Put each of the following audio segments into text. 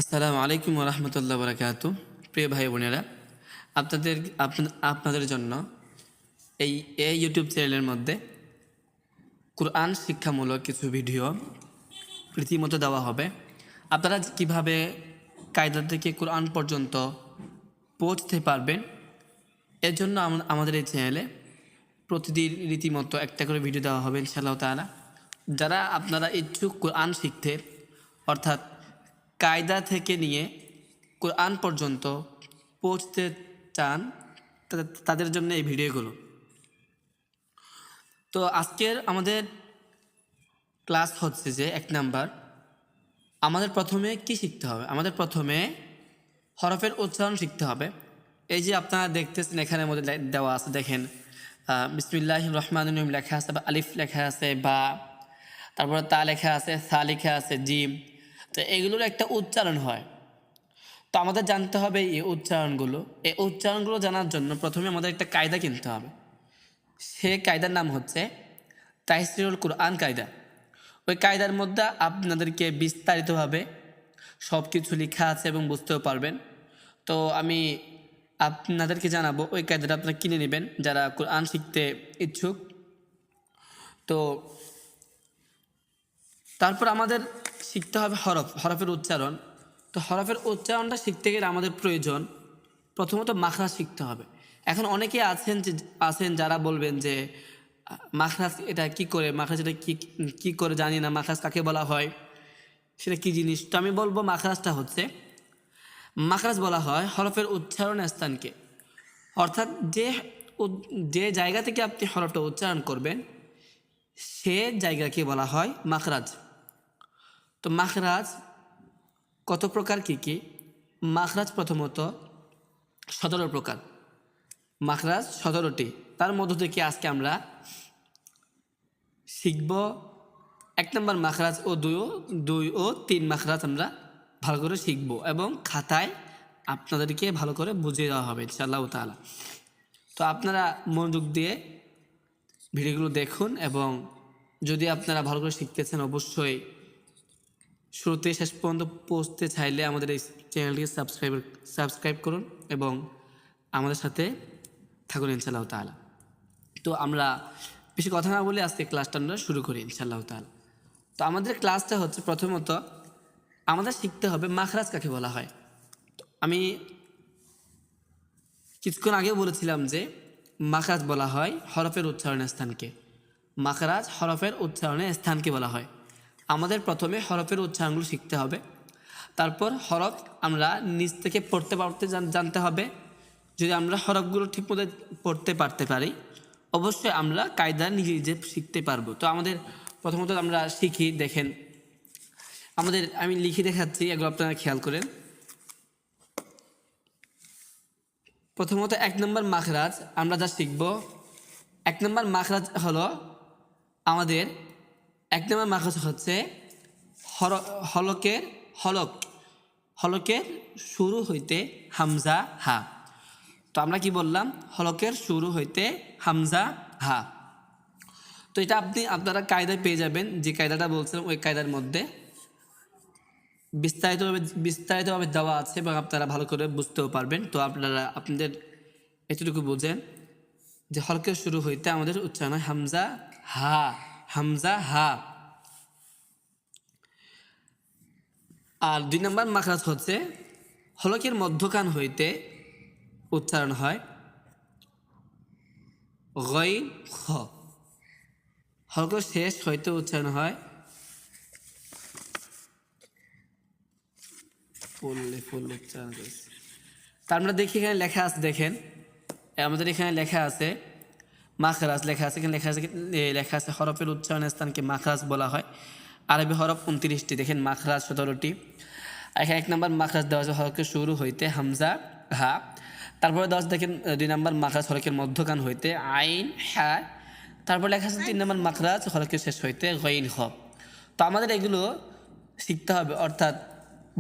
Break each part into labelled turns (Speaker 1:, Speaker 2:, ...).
Speaker 1: আসসালামু আলাইকুম ওয়া রাহমাতুল্লাহি ওয়া বারাকাতুহু। প্রিয় ভাই বোনেরা, আপনাদের জন্য এই ইউটিউব চ্যানেলের মধ্যে কুরআন শিক্ষামূলক কিছু ভিডিও রীতিমতো দেওয়া হবে। আপনারা কিভাবে কায়দা থেকে কুরআন পর্যন্ত পৌঁছতে পারবেন, এর জন্য আমাদের এই চ্যানেলে প্রতিদিন রীতিমতো একটা করে ভিডিও দেওয়া হবে ইনশাআল্লাহ তাআলা। যারা আপনারা ইচ্ছুক কুরআন শিখতে, অর্থাৎ কায়দা থেকে নিয়ে কুরআন পর্যন্ত পৌঁছতে চান, তাদের জন্য এই ভিডিওগুলো। তো আজকের আমাদের ক্লাস হচ্ছে যে 1 নাম্বার, আমাদের প্রথমে কি শিখতে হবে? আমাদের প্রথমে হরফের উচ্চারণ শিখতে হবে। এই যে আপনারা দেখতেছেন এখানের মধ্যে দেওয়া আছে, দেখেন বিসমিল্লাহির রহমানির রহিম লেখা আছে, বা আলিফ লেখা আছে, বা তারপরে তা লেখা আছে, সা লেখা আছে, জিম। তো এগুলোর একটা উচ্চারণ হয়। তো আমাদের জানতে হবে এই উচ্চারণগুলো জানার জন্য প্রথমে আমাদের একটা কায়দা কিনতে হবে। সে কায়দার নাম হচ্ছে তাইসিরুল কুরআন কায়দা। ওই কায়দার মধ্যে আপনাদেরকে বিস্তারিতভাবে সব কিছু লেখা আছে এবং বুঝতেও পারবেন। তো আমি আপনাদেরকে জানাবো, ওই কায়দাটা আপনারা কিনে নেবেন যারা কুরআন শিখতে ইচ্ছুক। তো তারপর আমাদের শিখতে হবে হরফের উচ্চারণ। তো হরফের উচ্চারণটা শিখতে গেলে আমাদের প্রয়োজন প্রথমত মাখরাজ শিখতে হবে। এখন অনেকে আছেন যারা বলবেন যে মাখরাজ এটা কি করে, মাখরাজ এটা কি করে জানি না, মাখরাজ কাকে বলা হয়, সেটা কি জিনিস। তো আমি বলবো মাখরাজ বলা হয় হরফের উচ্চারণের স্থানকে, অর্থাৎ যে জায়গা থেকে আপনি হরফটা উচ্চারণ করবেন সে জায়গাকে বলা হয় মাখরাজ। তো মাখরাজ কত প্রকার, কি মাখরাজ? প্রথমত 17 প্রকার, মাখরাজ 17টি। তার মধ্য থেকে আজকে আমরা শিখব 1 নম্বর মাখরাজ ও 2 ও 3 মাখরাজ আমরা ভালো করে শিখব, এবং খাতায় আপনাদেরকে ভালো করে বুঝিয়ে দেওয়া হবে ইনশাআল্লাহ তাআলা। তো আপনারা মনোযোগ দিয়ে ভিডিওগুলো দেখুন, এবং যদি আপনারা ভালো করে শিখতে চান অবশ্যই শুরুতে শেষ পর্যন্ত পৌঁছতে চাইলে আমাদের এই চ্যানেলটিকে সাবস্ক্রাইব করুন এবং আমাদের সাথে থাকুন ইনশাআল্লাহ তাআলা। তো আমরা বেশি কথা না বলে আজকে ক্লাসটা আমরা শুরু করি ইনশাআল্লাহ তাআলা। তো আমাদের ক্লাসটা হচ্ছে প্রথমত আমাদের শিখতে হবে মাখরাজ কাকে বলা হয়। তো আমি কিছুক্ষণ আগেও বলেছিলাম যে মাখরাজ বলা হয় হরফের উচ্চারণের স্থানকে। মাখরাজ হরফের উচ্চারণের স্থানকে বলা হয়। আমাদের প্রথমে হরফের উচ্চারণগুলো শিখতে হবে, তারপর হরফ আমরা নিজ থেকে পড়তে জানতে হবে। যদি আমরা হরফগুলো ঠিকমতো পড়তে পারতে পারি, অবশ্যই আমরা কায়দা নিজে নিজে শিখতে পারবো। তো আমাদের প্রথমত আমরা শিখি, দেখেন আমি লিখে দেখাচ্ছি, এগুলো আপনারা খেয়াল করেন। প্রথমত 1 নম্বর মাখরাজ আমরা যা শিখব, 1 নম্বর মাখরাজ হলো আমাদের 1 নম্বর মাখরাজ হচ্ছে হলকের শুরু হইতে হামজা হা। তো আমরা কি বললাম? হলকের শুরু হইতে হামজা হা। তো এটা আপনারা কায়দায় পেয়ে যাবেন, যে কায়দাটা বলছিলাম ওই কায়দার মধ্যে বিস্তারিতভাবে দেওয়া আছে, এবং আপনারা ভালো করে বুঝতেও পারবেন। তো আপনারা আপনাদের এতটুকু বুঝেন যে হলকের শুরু হইতে আমাদের উচ্চারণ হয় হামজা হা, হামজা হা। আর 2 নম্বর মাখরাজ হচ্ছে হলকের মধ্যখান হইতে উচ্চারণ হয় গইন খ। হলকের শেষ হইতে উচ্চারণ হয় ফুল উচ্চারণ করেছে। তা আমরা দেখি এখানে লেখা আছে, দেখেন আমাদের এখানে লেখা আছে মাখরাজ লেখা আছে, এখানে লেখা আছে হরফের উচ্চারণের স্থানকে মাখরাজ বলা হয়। আরবি হরফ 29টি, দেখেন মাখরাজ 17টি। এখানে 1 নম্বর মাখরাজ দেওয়া আছে হরফের শুরু হইতে হামজা হা। তারপরে দেওয়া আছে দেখেন 2 নম্বর মাখরাজ হরফের মধ্যখান হইতে আইন হা। তারপর লেখা আছে 3 নম্বর মাখরাজ হরফের শেষ হইতে গইন খ। তো আমাদের এগুলো শিখতে হবে, অর্থাৎ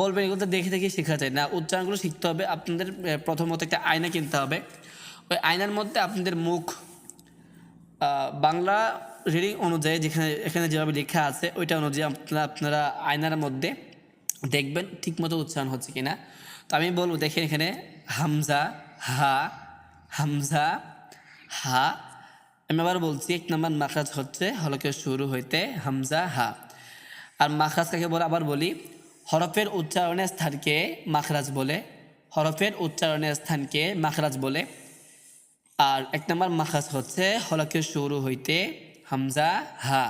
Speaker 1: বলবেন এগুলো তো দেখে দেখে শেখা যায় না, উচ্চারণগুলো শিখতে হবে। আপনাদের প্রথমত একটা আয়না কিনতে হবে। ওই আয়নার মধ্যে আপনাদের মুখ বাংলা রিডিং অনুযায়ী এখানে যেভাবে লেখা আছে ওইটা অনুযায়ী আপনারা আয়নার মধ্যে দেখবেন ঠিকমতো উচ্চারণ হচ্ছে কিনা। তো আমি বলবো, দেখেন এখানে হামজা হা, হামজা হা। আমি আবার বলছি, 1 নম্বর মাখরাজ হচ্ছে হলকের শুরু হইতে হামজা হা। আর মাখরাজ কাকে বলে আবার বলি, হরফের উচ্চারণের স্থানকে মাখরাজ বলে, হরফের উচ্চারণের স্থানকে মাখরাজ বলে। আর 1 নম্বর মাখরাজ হচ্ছে হলকের শুরু হইতে হামজা হা।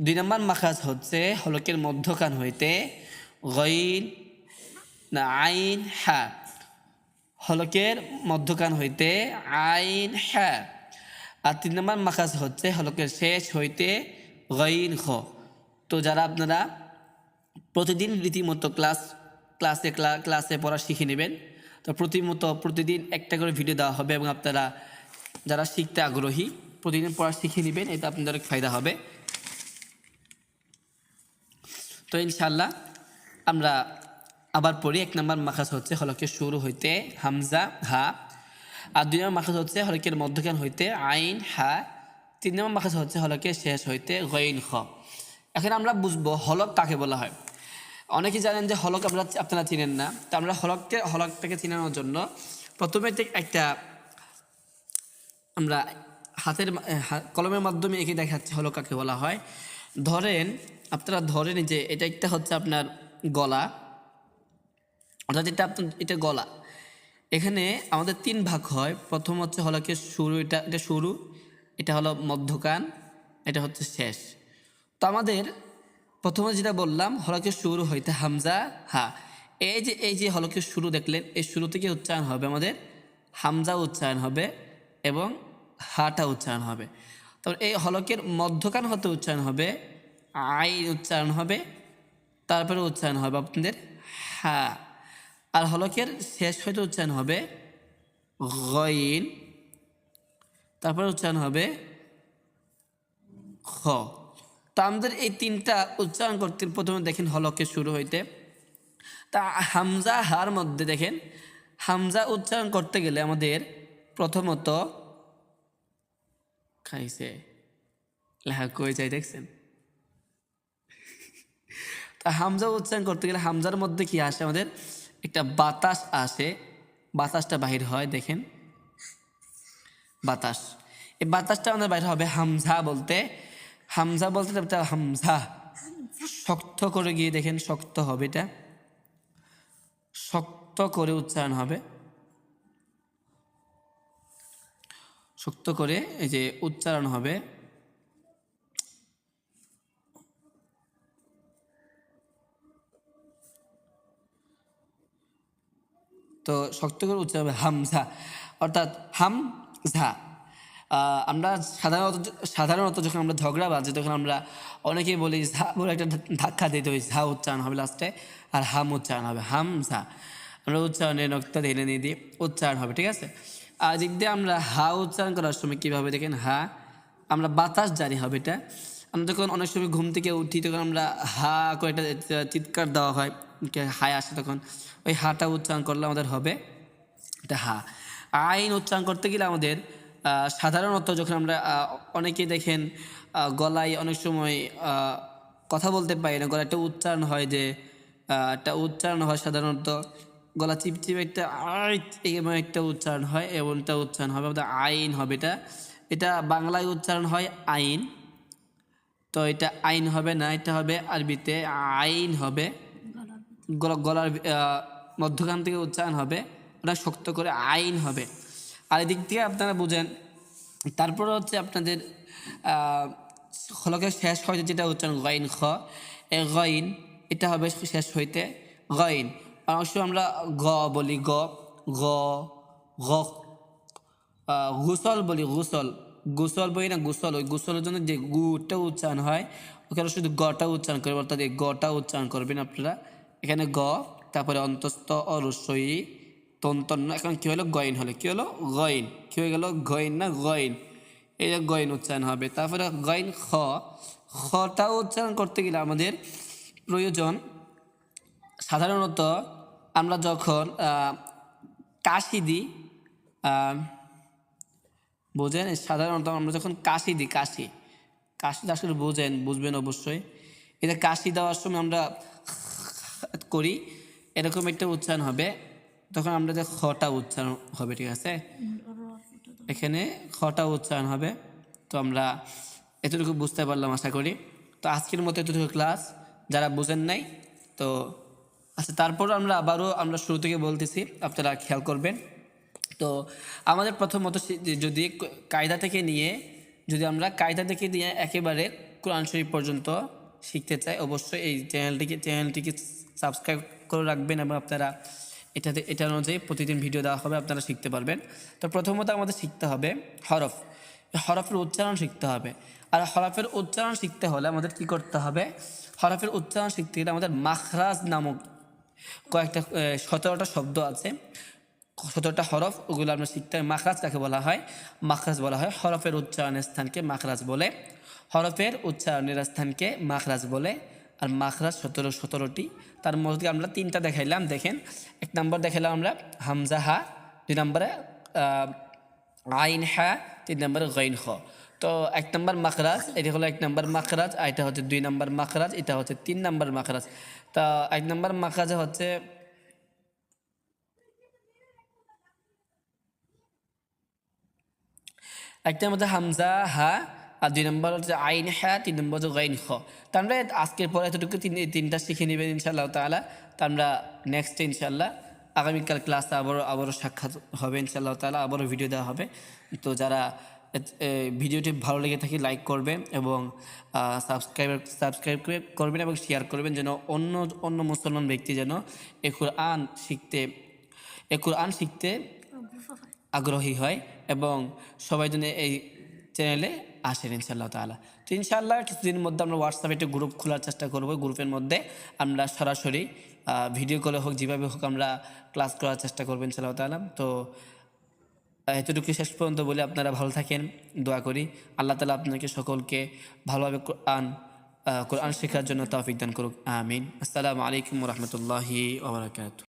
Speaker 1: 2 নম্বর মাখরাজ হচ্ছে হলকের মধ্যখান হইতে গইন না আইন হা, হলকের মধ্যখান হইতে আইন হা। আর 3 নম্বর মাখরাজ হচ্ছে হলকের শেষ হইতে গইন খ। তো যারা আপনারা প্রতিদিন রীতিমতো ক্লাসে পড়া শিখে নেবেন, তো প্রতিদিন একটা করে ভিডিও দেওয়া হবে এবং আপনারা যারা শিখতে আগ্রহী প্রতিদিন পড়া শিখে নেবেন, এটা আপনাদের অনেক ফায়দা হবে। তো ইনশাআল্লাহ আমরা আবার পড়ি। 1 নম্বর মাখরাজ হচ্ছে হলকের শুরু হইতে হামজা হা। আর 2 নম্বর মাখরাজ হচ্ছে হলকের মধ্যখান হইতে আইন হা। 3 নম্বর মাখরাজ হচ্ছে হলকের শেষ হইতে গইন খ। এখন আমরা বুঝবো হলক কাকে বলা হয়। অনেকেই জানেন যে হলক আপনারা চিনেন না। তো আমরা হলকটাকে চিনানোর জন্য প্রথমে একটা আমরা কলমের মাধ্যমে এঁকে দেখাচ্ছি হলক কাকে বলা হয়। আপনারা ধরেন যে এটা একটা হচ্ছে আপনার গলা, অর্থাৎ এটা গলা। এখানে আমাদের 3 ভাগ হয়। প্রথম হচ্ছে হলকের শুরু, এটা শুরু, এটা হলো মধ্যকান, এটা হচ্ছে শেষ। তো আমাদের প্রথমে যেটা বললাম হলকের শুরু হইতে হামজা হা। এই যে হলকের শুরু দেখলেন, এই শুরু থেকে উচ্চারণ হবে আমাদের হামজা উচ্চারণ হবে এবং হাটা উচ্চারণ হবে। তবে এই হলকের মধ্যকান হতে উচ্চারণ হবে আইন উচ্চারণ হবে, তারপরে উচ্চারণ হবে আপনাদের হা। আর হলকের শেষ হইতে উচ্চারণ হবে গইন, তারপরে উচ্চারণ হবে খ। তো আমাদের এই 3টা উচ্চারণ করতে প্রথমে দেখেন হলকের শুরু হইতে, তা হামজা হার মধ্যে দেখেন হামজা উচ্চারণ করতে গেলে আমাদের প্রথমত খাইছে লেখা কই যায় দেখছেন। তা হামজা উচ্চারণ করতে গেলে হামজার মধ্যে কি আসে, আমাদের একটা বাতাস আসে, বাতাসটা বাহির হয়। দেখেন বাতাস, এই বাতাসটা আমাদের বাইরে হবে হামজা বলতে। হামজা বলতে হামজা শক্ত করে গিয়ে দেখেন শক্ত হবে, এটা শক্ত করে উচ্চারণ হবে, শক্ত করে এই যে উচ্চারণ হবে। তো শক্ত করে উচ্চারণ হবে হামজা, অর্থাৎ হামজা। আমরা সাধারণত যখন আমরা ঝগড়া বাজে তখন আমরা অনেকেই বলি ঝা বলে একটা ধাক্কা দিতে হয়, ঝা উচ্চারণ হবে লাস্টে, আর হাম উচ্চারণ হবে হামজা। আমরা উচ্চারণে নক্তা ঢেলে নিয়ে দিই, উচ্চারণ হবে, ঠিক আছে। আর দিক দিয়ে আমরা হা উচ্চারণ করার সময় কীভাবে দেখেন হা, আমরা বাতাস জারি হবে এটা। আমরা যখন অনেক সময় ঘুম থেকে উঠি তখন আমরা হা করে একটা চিৎকার দেওয়া হয়, হায় আসে, তখন ওই হাটা উচ্চারণ করলে আমাদের হবে এটা হা। আইন উচ্চারণ করতে গেলে আমাদের সাধারণত যখন আমরা অনেকেই দেখেন গলায় অনেক সময় কথা বলতে পারি না, গলা একটা উচ্চারণ হয় যে একটা উচ্চারণ হয় সাধারণত গলা চিপচিপে একটা এমন একটা উচ্চারণ হয়, এমনটা উচ্চারণ হবে আমাদের আইন হবে। এটা বাংলায় উচ্চারণ হয় আইন, তো এটা আইন হবে না, এটা হবে আরবিতে আইন হবে। গলার মধ্যখান থেকে উচ্চারণ হবে, ওটা শক্ত করে আইন হবে। আর এদিক থেকে আপনারা বুঝেন। তারপরে হচ্ছে আপনাদের হলকের শেষ হইতে যেটা উচ্চারণ গইন খ, এ গইন এটা হবে শেষ হইতে গইন। অবশ্যই আমরা গ বলি গ গ গ, গুসল বলি গুসল বলি না গুসল, ওই গুসলের জন্য যে গুটা উচ্চারণ হয় ওখানে শুধু গটা উচ্চারণ করবে, অর্থাৎ এই গটা উচ্চারণ করবেন আপনারা। এখানে গ, তারপরে অন্তস্থ অরস্বই তন্তন্য, এখন কী হলো গইন, হলে কী হলো গইন, কী হয়ে গেল গইন না গইন, এই যে গইন উচ্চারণ হবে। তারপরে গইন খ, খটা উচ্চারণ করতে গেলে আমাদের প্রয়োজন সাধারণত আমরা যখন কাশি দিই, বোঝেন, সাধারণত আমরা যখন কাশি দিই, কাশি আসলে বুঝবেন অবশ্যই। এটা কাশি দেওয়ার সময় আমরা করি এরকম একটা উচ্চারণ হবে, তখন আমরা যে খটা উচ্চারণ হবে, ঠিক আছে, এখানে খটা উচ্চারণ হবে। তো আমরা এতটুকু বুঝতে পারলাম আশা করি। তো আজকের মতো এতটুকু ক্লাস, যারা বুঝেন নাই তো আচ্ছা, তারপর আমরা শুরু থেকে বলতেছি, আপনারা খেয়াল করবেন। তো আমাদের প্রথমত যদি কায়দা থেকে নিয়ে একেবারে কোরআন শরীফ পর্যন্ত শিখতে চাই, অবশ্যই এই চ্যানেলটিকে সাবস্ক্রাইব করে রাখবেন এবং আপনারা এটা অনুযায়ী প্রতিদিন ভিডিও দেওয়া হবে, আপনারা শিখতে পারবেন। তো প্রথমত আমাদের শিখতে হবে হরফের উচ্চারণ শিখতে হবে। আর হরফের উচ্চারণ শিখতে হলে আমাদের কি করতে হবে? হরফের উচ্চারণ শিখতে গেলে আমাদের মাখরাজ নামক কয়েকটা 17টা শব্দ আছে, 17টা হরফ, ওগুলো আমরা শিখতে হবে। মাখরাজ কাকে বলা হয়? মাখরাজ বলা হয় হরফের উচ্চারণের স্থানকে মাখরাজ বলে, হরফের উচ্চারণের স্থানকে মাখরাজ বলে। আর মাখরাজ 17টি, তার মধ্যে আমরা 3টা দেখাইলাম। দেখেন, 1 নম্বর দেখাইলাম আমরা হামজা হা, 2 নম্বরে আইন হা, 3 নম্বরে গাইন খ। তো 1 নম্বর মাখরাজ, এটা হলো 1 নম্বর মাখরাজ, আর এটা হচ্ছে 2 নম্বর মাখরাজ, এটা হচ্ছে 3 নম্বর মাখরাজ। তা 1 নম্বর মাখরাজে হচ্ছে একটা মধ্যে হামজা হা, আর 2 নম্বর হচ্ছে আইন হা, 3 নম্বর হচ্ছে গাইন খ। তো আমরা আজকের পরে এতটুকু 3টা শিখে নেবেন ইনশাআল্লাহ তাআলা। তো আমরা নেক্সটে ইনশাআল্লাহ আগামীকাল ক্লাসে আবারও সাক্ষাৎ হবে ইনশাআল্লাহ তাআলা, আবারও ভিডিও দেওয়া হবে। তো যারা ভিডিওটি ভালো লেগে থাকে লাইক করবেন এবং সাবস্ক্রাইব করবেন এবং শেয়ার করবেন, যেন অন্য মুসলমান ব্যক্তি যেন এ কোরআন শিখতে আগ্রহী হয় এবং সবাই যেন এই চ্যানেলে আসেন ইনশাআল্লাহ তাআলা। তো ইনশাআল্লাহ কিছুদিনের মধ্যে আমরা হোয়াটসঅ্যাপে একটা গ্রুপ খোলার চেষ্টা করব। গ্রুপের মধ্যে আমরা সরাসরি ভিডিও কলে হোক, যেভাবে হোক আমরা ক্লাস করার চেষ্টা করবো ইনশাআল্লাহ তাআলা। তো এতটুকু শেষ পর্যন্ত বলে আপনারা ভালো থাকেন, দোয়া করি আল্লাহ তাআলা আপনাকে সকলকে ভালোভাবে কোরআন শেখার জন্য তৌফিক দান করুক, আমিন। আসসালামু আলাইকুম ওয়া রাহমাতুল্লাহি ওয়া বারাকাতুহু।